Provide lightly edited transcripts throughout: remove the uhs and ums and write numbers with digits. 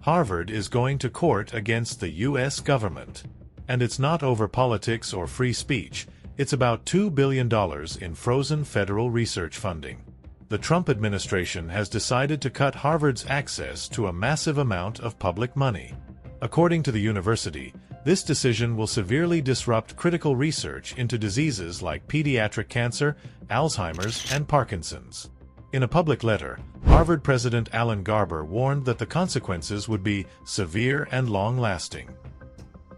Harvard is going to court against the U.S. government. And it's not over politics or free speech, it's about $2 billion in frozen federal research funding. The Trump administration has decided to cut Harvard's access to a massive amount of public money. According to the university, this decision will severely disrupt critical research into diseases like pediatric cancer, Alzheimer's, and Parkinson's. In a public letter, Harvard President Alan Garber warned that the consequences would be severe and long-lasting.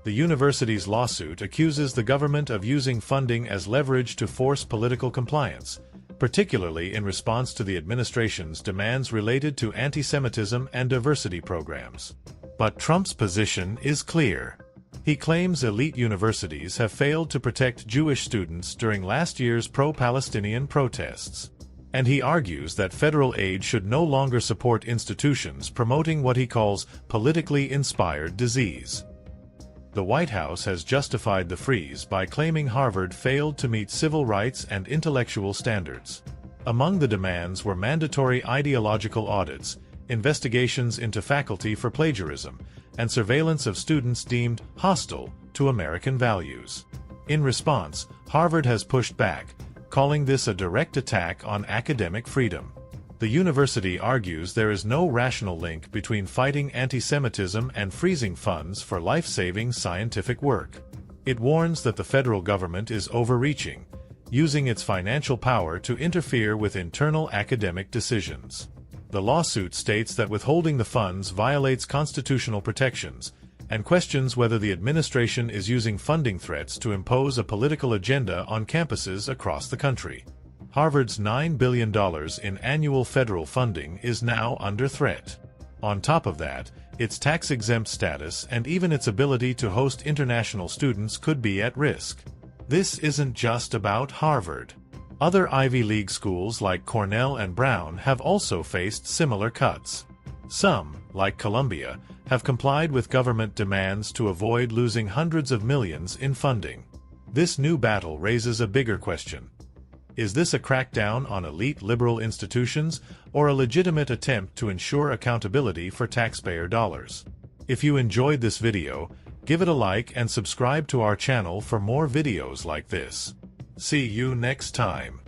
The university's lawsuit accuses the government of using funding as leverage to force political compliance, particularly in response to the administration's demands related to anti-Semitism and diversity programs. But Trump's position is clear. He claims elite universities have failed to protect Jewish students during last year's pro-Palestinian protests. And he argues that federal aid should no longer support institutions promoting what he calls politically inspired disease. The White House has justified the freeze by claiming Harvard failed to meet civil rights and intellectual standards. Among the demands were mandatory ideological audits, investigations into faculty for plagiarism, and surveillance of students deemed hostile to American values. In response, Harvard has pushed back, calling this a direct attack on academic freedom. The university argues there is no rational link between fighting anti-Semitism and freezing funds for life-saving scientific work. It warns that the federal government is overreaching, using its financial power to interfere with internal academic decisions. The lawsuit states that withholding the funds violates constitutional protections and questions whether the administration is using funding threats to impose a political agenda on campuses across the country. Harvard's $9 billion in annual federal funding is now under threat. On top of that, its tax-exempt status and even its ability to host international students could be at risk. This isn't just about Harvard. Other Ivy League schools like Cornell and Brown have also faced similar cuts. Some, like Columbia, have complied with government demands to avoid losing hundreds of millions in funding. This new battle raises a bigger question. Is this a crackdown on elite liberal institutions or a legitimate attempt to ensure accountability for taxpayer dollars? If you enjoyed this video, give it a like and subscribe to our channel for more videos like this. See you next time.